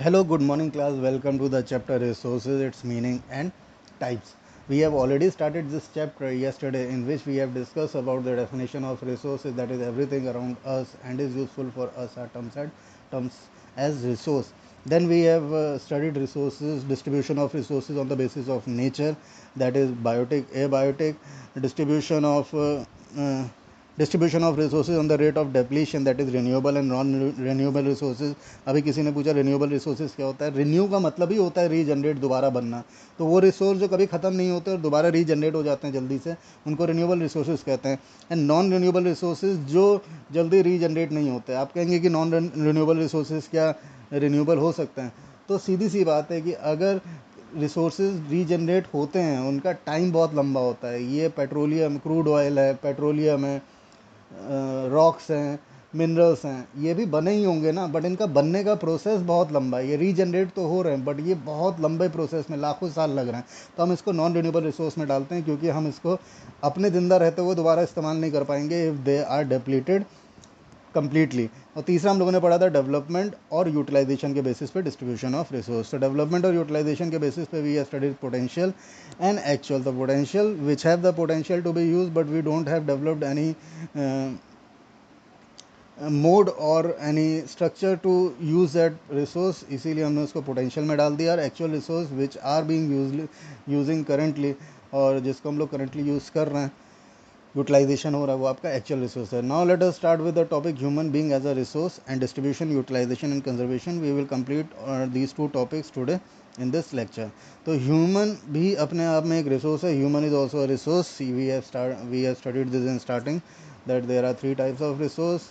Hello, good morning, class. Welcome to the chapter Resources, its meaning, and types. We have already started this chapter yesterday, in which we have discussed about the definition of resources, that is, everything around us and is useful for us are terms as resource. Then we have studied resources, distribution of resources on the basis of nature, that is biotic, abiotic, distribution of uh, distribution of resources on the rate of depletion, that is renewable and non renewable resources. अभी किसी ने पूछा renewable resources क्या होता है. Renew का मतलब ही होता है रीजनरेट, दोबारा बनना. तो वो रिसोर्स जो कभी ख़त्म नहीं होते और दोबारा रीजनरेट हो जाते हैं जल्दी से, उनको रिन्यूएबल रिसोर्सेज कहते हैं. एंड नॉन रिन्यूएबल रिसोर्सेज जो जल्दी रीजनरेट नहीं होते. आप कहेंगे कि नॉन रिन्यूएबल रिसोर्सेज क्या रिन्यूएबल हो सकते हैं? तो सीधी सी बात है कि अगर रिसोर्सेज रीजनरेट होते हैं, उनका टाइम बहुत लंबा होता है. ये पेट्रोलियम, क्रूड ऑयल है, पेट्रोलियम है, रॉक्स हैं, मिनरल्स हैं, ये भी बने ही होंगे ना, बट इनका बनने का प्रोसेस बहुत लंबा है. ये रीजनरेट तो हो रहे हैं, बट ये बहुत लंबे प्रोसेस में लाखों साल लग रहे हैं. तो हम इसको नॉन रिन्यूएबल रिसोर्स में डालते हैं, क्योंकि हम इसको अपने जिंदा रहते हुए दोबारा इस्तेमाल नहीं कर पाएंगे if they are depleted completely. और तीसरा हम लोगों ने पढ़ा था डेवलपमेंट और यूटिलाइजेशन के बेसिस पे डिस्ट्रीब्यूशन ऑफ रिसोर्स. तो डेवलपमेंट और यूटिलाइजेशन के बेसिस पे we have studied potential and actual. The potential which have the potential to be use, but we don't have developed any mode और any structure to use that resource, इसीलिए हमने उसको potential में डाल दिया. और actual resource which are being using currently, और जिसको हम लोग करेंटली यूज़ कर रहे हैं, यूटिलाइजेशन हो रहा है, वो आपका एक्चुअल रिसोर्स है. Now let us start with the topic human being as a resource and distribution, utilisation and conservation. We will complete these two topics today in this lecture. तो ह्यूमन भी अपने आप में एक रिसोर्स है. Human is also a resource. We have studied this in starting, that there are three types of resource: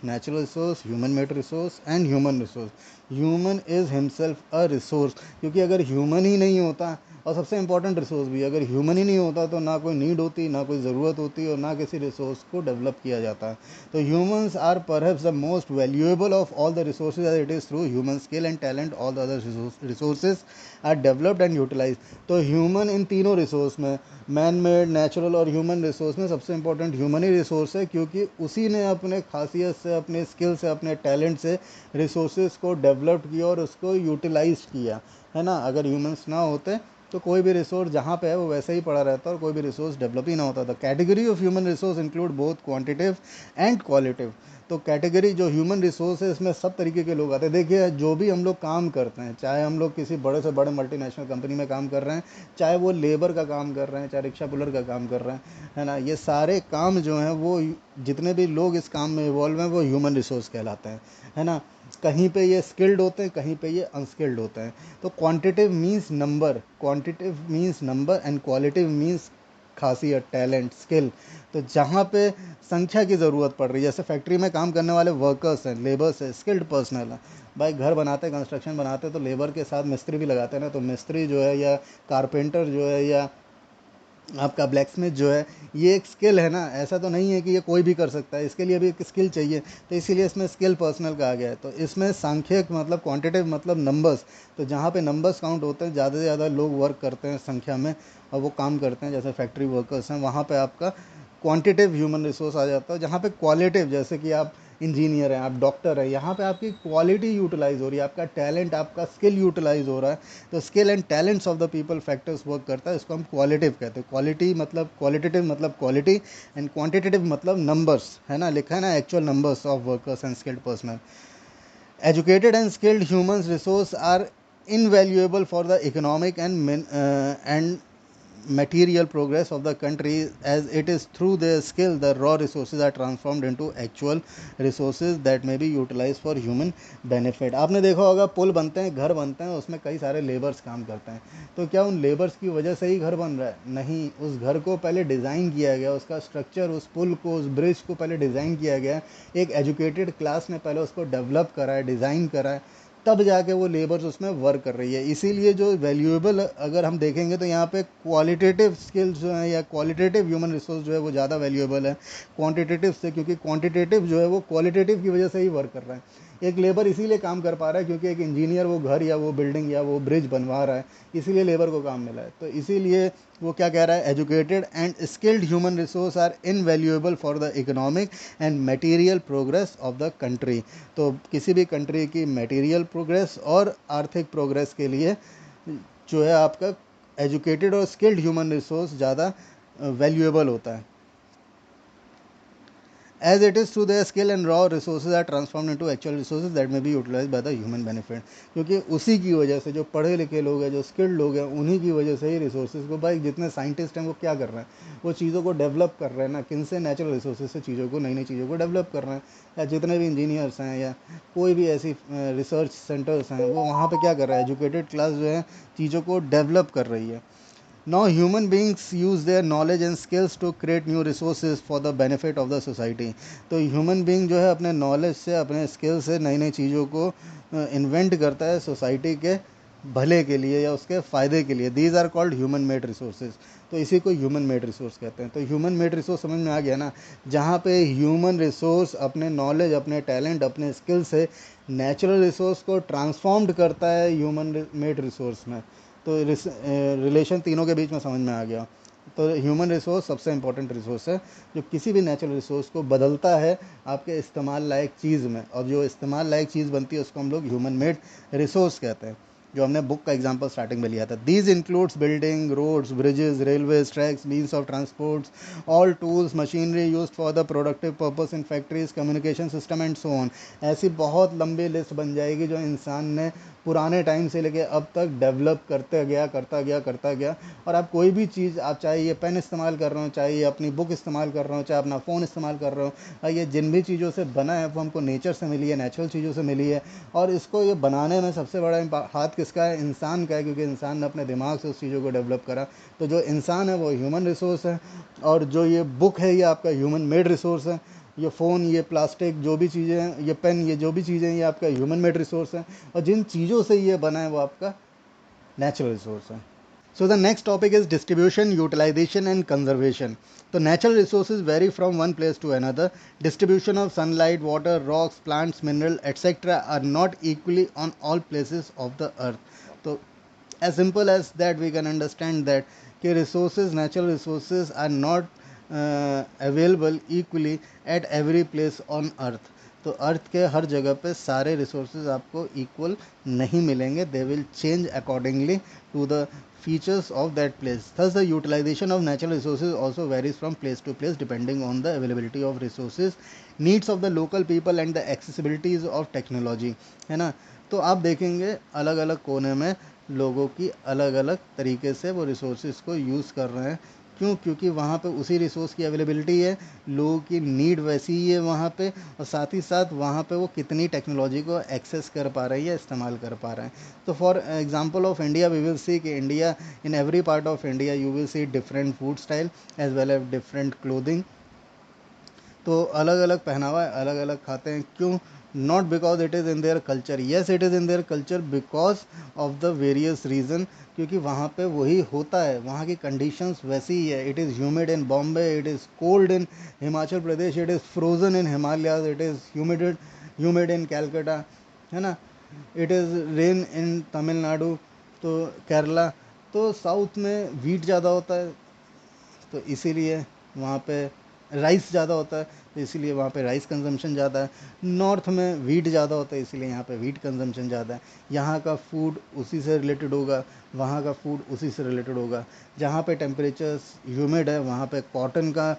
natural resource, human made resource and human resource. Human is himself a resource, क्योंकि अगर human ही नहीं होता, और सबसे important resource भी, अगर human ही नहीं होता तो ना कोई नीड होती, ना कोई ज़रूरत होती, और ना किसी रिसोर्स को डेवलप किया जाता. तो humans are perhaps the most valuable of all the resources, as it is through human skill and talent all the other resources are developed and utilise. तो ह्यूमन इन तीनों रिसोर्स में, मैन मेड, नेचुरल और human resource में, सबसे important human ही resource है, क्योंकि उसी ने अपने खासियत से, अपने स्किल से, अपने टैलेंट से रिसोर्सेज को डेवलप किया और उसको यूटिलाइज किया, है ना. अगर ह्यूमंस ना होते तो कोई भी रिसोर्स जहाँ पे है वो वैसे ही पड़ा रहता और कोई भी रिसोर्स डेवलप ही ना होता. The category of human resource include both quantitative and qualitative. तो कैटेगरी जो ह्यूमन रिसोर्स है, इसमें सब तरीके के लोग आते हैं. देखिए, जो भी हम लोग काम करते हैं, चाहे हम लोग किसी बड़े से बड़े मल्टीनेशनल कंपनी में काम कर रहे हैं, चाहे वो लेबर का काम कर रहे हैं, चाहे रिक्शा पुलर का काम कर रहे हैं, है ना, ये सारे काम जो हैं, वो जितने भी लोग इस काम में इवॉल्व हैं, वो ह्यूमन रिसोर्स कहलाते हैं, है ना. कहीं पे ये स्किल्ड होते हैं, कहीं पे ये अनस्किल्ड होते हैं. तो quantitative means number, quantitative means number, and qualitative means खासियत, टैलेंट, स्किल. तो जहाँ पे संख्या की ज़रूरत पड़ रही है, जैसे फैक्ट्री में काम करने वाले वर्कर्स हैं, लेबर्स हैं, स्किल्ड पर्सनल है. भाई घर बनाते, कंस्ट्रक्शन बनाते, तो लेबर के साथ मिस्त्री भी लगाते हैं ना. तो मिस्त्री जो है, या कारपेंटर जो है, या आपका ब्लैक स्मिथ जो है, ये एक स्किल है ना. ऐसा तो नहीं है कि ये कोई भी कर सकता है, इसके लिए भी एक स्किल चाहिए. तो इसीलिए इसमें स्किल पर्सनल कहा गया है. तो इसमें सांख्यिक मतलब क्वांटिटिव मतलब नंबर्स. तो जहाँ पे नंबर्स काउंट होते हैं, ज़्यादा से ज़्यादा लोग वर्क करते हैं संख्या में, और वो काम करते हैं, जैसे फैक्ट्री वर्कर्स हैं, वहाँ पे आपका क्वांटिटिव ह्यूमन रिसोर्स आ जाता है. जहाँ पे क्वालिटिव, जैसे कि आप इंजीनियर हैं, आप डॉक्टर हैं, यहाँ पे आपकी क्वालिटी यूटिलाइज हो रही है, आपका टैलेंट, आपका स्किल यूटिलाइज हो रहा है. तो skill and talents of the people factors work करता है, इसको हम क्वालिटिव कहते हैं. क्वालिटी मतलब क्वालिटेटिव मतलब क्वालिटी, एंड क्वांटिटेटिव मतलब नंबर्स, है ना, लिखा है ना, actual numbers of workers and skilled personal. Educated and skilled humans resource are invaluable for the economic and material progress of the country, as it is through their skill the raw resources are transformed into actual resources that may be utilized for human benefit. आपने देखा होगा, पुल बनते हैं, घर बनते हैं, उसमें कई सारे लेबर्स काम करते हैं. तो क्या उन लेबर्स की वजह से ही घर बन रहा है? नहीं. उस घर को पहले डिज़ाइन किया गया, उसका स्ट्रक्चर, उस पुल को, उस ब्रिज को पहले डिज़ाइन किया गया. एक एजुकेटेड क्लास ने पहले उसको डेवलप करा है, डिज़ाइन करा है, तब जाके वो लेबर्स उसमें वर्क कर रही है. इसीलिए जो वैल्यूएबल, अगर हम देखेंगे तो यहाँ पे क्वालिटेटिव स्किल्स जो है, या क्वालिटेटिव ह्यूमन रिसोर्स जो है, वो ज़्यादा वैल्यूएबल है क्वांटिटेटिव से, क्योंकि क्वांटिटेटिव जो है वो क्वालिटेटिव की वजह से ही वर्क कर रहा है. एक लेबर इसीलिए काम कर पा रहा है क्योंकि एक इंजीनियर वो घर या वो बिल्डिंग या वो ब्रिज बनवा रहा है, इसीलिए लेबर को काम मिला है। तो इसीलिए वो क्या कह रहा है, educated and skilled human resource are invaluable for the economic and material progress of the country. तो किसी भी कंट्री की मटेरियल प्रोग्रेस और आर्थिक प्रोग्रेस के लिए जो है आपका एजुकेटेड और स्किल्ड ह्यूमन रिसोर्स ज़्यादा वैल्यूएबल होता है। As it is through their skill and raw resources are transformed into actual resources that may be utilized by the human benefit। क्योंकि उसी की वजह से जो पढ़े लिखे लोग हैं, जो स्किल्ड लोग हैं, उन्हीं की वजह से ही रिसोर्सेज को, भाई जितने साइंटिस्ट हैं वो क्या कर रहे हैं, वो चीज़ों को डेवलप कर रहे हैं ना, किन से, नेचुरल रिसोर्सेज से चीज़ों को, नई नई चीज़ों को डेवलप कर रहे हैं। या जितने भी इंजीनियर्स हैं या कोई भी ऐसी रिसर्च सेंटर्स हैं, वो वहाँ पर क्या कर रहा है, एजुकेटेड क्लास जो है चीज़ों को डेवलप कर रही है। Now human beings use their knowledge and skills to create new resources for the benefit of the society। तो ह्यूमन बीइंग जो है अपने नॉलेज से, अपने स्किल से नई नई चीज़ों को इन्वेंट करता है सोसाइटी के भले के लिए या उसके फ़ायदे के लिए। These are called human made resources. तो इसी को ह्यूमन मेड रिसोर्स कहते हैं। तो ह्यूमन मेड रिसोर्स समझ में आ गया ना, जहाँ पे ह्यूमन रिसोर्स अपने नॉलेज, अपने टैलेंट, अपने स्किल से नेचुरल रिसोर्स को ट्रांसफॉर्म्ड करता है ह्यूमन मेड रिसोर्स में। तो रिलेशन तीनों के बीच में समझ में आ गया। तो ह्यूमन रिसोर्स सबसे इंपॉर्टेंट रिसोर्स है जो किसी भी नेचुरल रिसोर्स को बदलता है आपके इस्तेमाल लायक चीज़ में, और जो इस्तेमाल लायक चीज़ बनती है उसको हम लोग ह्यूमन मेड रिसोर्स कहते हैं, जो हमने बुक का एग्जांपल स्टार्टिंग में लिया था। These includes building, roads, bridges, railways, tracks, means of transports, all tools, machinery used for the productive purpose in factories, communication system and so on. ऐसी बहुत लंबी लिस्ट बन जाएगी जो इंसान ने पुराने टाइम से लेके अब तक डेवलप करता गया। और आप कोई भी चीज़, आप चाहे ये पेन इस्तेमाल कर रहे हो, चाहे ये अपनी बुक इस्तेमाल कर रहे हो, चाहे अपना फ़ोन इस्तेमाल कर रहे हो, ये जिन भी चीज़ों से बना है वो हमको नेचर से मिली है, नेचुरल चीज़ों से मिली है। और इसको ये बनाने में सबसे बड़ा हाथ किसका है, इंसान का है, क्योंकि इंसान ने अपने दिमाग से उस चीज़ों को डेवलप करा। तो जो इंसान है वो ह्यूमन रिसोर्स है, और जो ये बुक है ये आपका ह्यूमन मेड रिसोर्स है। ये फ़ोन, ये प्लास्टिक, जो भी चीज़ें हैं, ये पेन, ये जो भी चीज़ें हैं, ये आपका ह्यूमन मेड रिसोर्स है। और जिन चीज़ों से ये बना है वो आपका नेचुरल रिसोर्स है। So the next topic is distribution, utilization and conservation. So natural resources vary from one place to another. Distribution of sunlight, water, rocks, plants, mineral, etc. are not equally on all places of the earth. So as simple as that we can understand that कि resources, natural resources are not available equally at every place on earth। तो अर्थ के हर जगह पे सारे resources आपको equal नहीं मिलेंगे। They will change accordingly to the features of that place. Thus, the utilization of natural resources also varies from place to place depending on the availability of resources, needs of the local people and the accessibilities of technology। है ना। तो आप देखेंगे अलग अलग कोने में लोगों की अलग अलग तरीके से वो रिसोर्सेज को यूज़ कर रहे हैं। क्यों? क्योंकि वहाँ पे उसी रिसोर्स की अवेलेबिलिटी है, लोगों की नीड वैसी ही है वहाँ पे, और साथ ही साथ वहाँ पे वो कितनी टेक्नोलॉजी को एक्सेस कर पा रही है, इस्तेमाल कर पा रहे हैं। तो for example of India we will see कि India, in every part of India you will see different food style as well as different clothing. तो अलग अलग पहनावा अलग अलग खाते हैं। क्यों? Not because it is in their culture, yes it is in their culture because of the various reason, क्योंकि वहाँ पे वही होता है, वहाँ की कंडीशंस वैसी ही है। It is humid in Bombay, it is cold in Himachal Pradesh, it is frozen in Himalayas, it is humid in Calcutta, है ना। It is rain in Tamil Nadu, तो केरला। तो साउथ में वीट ज़्यादा होता है, तो इसीलिए वहाँ पे राइस ज़्यादा होता है, तो इसीलिए वहाँ पे राइस कंजम्पशन ज़्यादा है। नॉर्थ में वीट ज़्यादा होता है, इसीलिए यहाँ पे वीट कंजम्पशन ज़्यादा है। यहाँ का फूड उसी से रिलेटेड होगा, वहाँ का फूड उसी से रिलेटेड होगा। जहाँ पे टेम्परेचर्स ह्यूमिड है वहाँ पे कॉटन का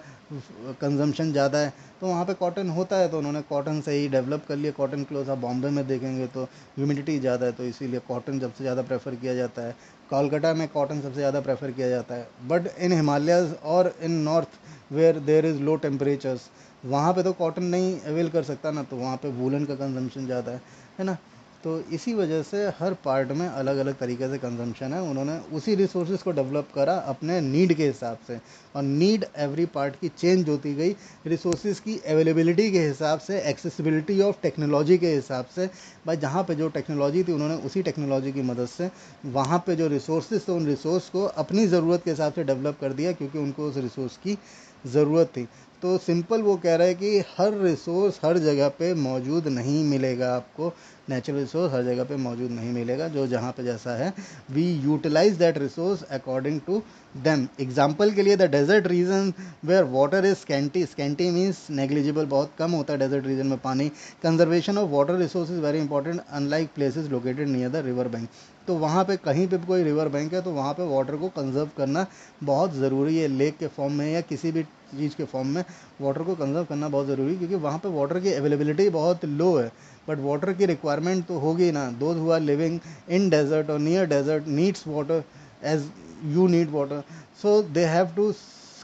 कंजम्पशन ज़्यादा है, तो वहाँ पे कॉटन होता है, तो उन्होंने कॉटन से ही डेवलप कर लिया कॉटन क्लोथ। आप बॉम्बे में देखेंगे तो ह्यूमिडिटी ज़्यादा है, तो इसीलिए कॉटन सबसे ज़्यादा प्रेफर किया जाता है। कोलकाता में कॉटन सबसे ज़्यादा प्रेफर किया जाता है। बट इन हिमालयाज़ और in north where there is low temperatures, वहाँ पे तो कॉटन नहीं अवेल कर सकता ना, तो वहाँ पे वूलन का कंजम्पशन ज़्यादा है ना। तो इसी वजह से हर पार्ट में अलग अलग तरीके से कंजम्पशन है। उन्होंने उसी रिसोर्सेज को डेवलप करा अपने नीड के हिसाब से, और नीड एवरी पार्ट की चेंज होती गई रिसोर्सेज की अवेलेबिलिटी के हिसाब से, एक्सेसिबिलिटी ऑफ टेक्नोलॉजी के हिसाब से। भाई जहाँ पे जो टेक्नोलॉजी थी उन्होंने उसी टेक्नोलॉजी की मदद से वहाँ पे जो रिसोर्सेज थे उन रिसोर्स को अपनी ज़रूरत के हिसाब से डेवलप कर दिया, क्योंकि उनको उस रिसोर्स की ज़रूरत थी। तो सिंपल वो कह रहा है कि हर रिसोर्स हर जगह पे मौजूद नहीं मिलेगा आपको, नेचुरल रिसोर्स हर जगह पे मौजूद नहीं मिलेगा, जो जहाँ पे जैसा है we utilise that resource according to them. Example के लिए the desert region where water is scanty, scanty means negligible, बहुत कम होता है डेजर्ट रीजन में पानी। Conservation of water resource is very important unlike places located near the river bank. तो वहाँ पे कहीं पे भी कोई रिवर बैंक है तो वहाँ पे वाटर को कंजर्व करना बहुत ज़रूरी है, लेक के फॉर्म में या किसी भी चीज़ के फॉर्म में वाटर को कंजर्व करना बहुत ज़रूरी है, क्योंकि वहाँ पे वाटर की अवेलेबिलिटी बहुत लो है, बट वाटर की रिक्वायरमेंट तो होगी ना। Those who are living in desert और near desert needs water as you need water, so they have to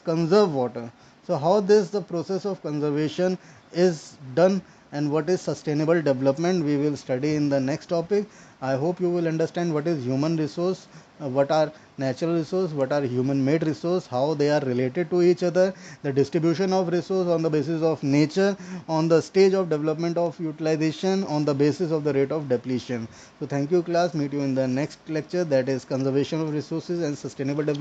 conserve water. So how this the process of conservation is done and what is sustainable development we will study in the next topic. I hope you will understand what is human resource, what are natural resource, what are human made resource, how they are related to each other, the distribution of resource on the basis of nature, on the stage of development of utilization, on the basis of the rate of depletion. So thank you class, meet you in the next lecture, that is conservation of resources and sustainable development.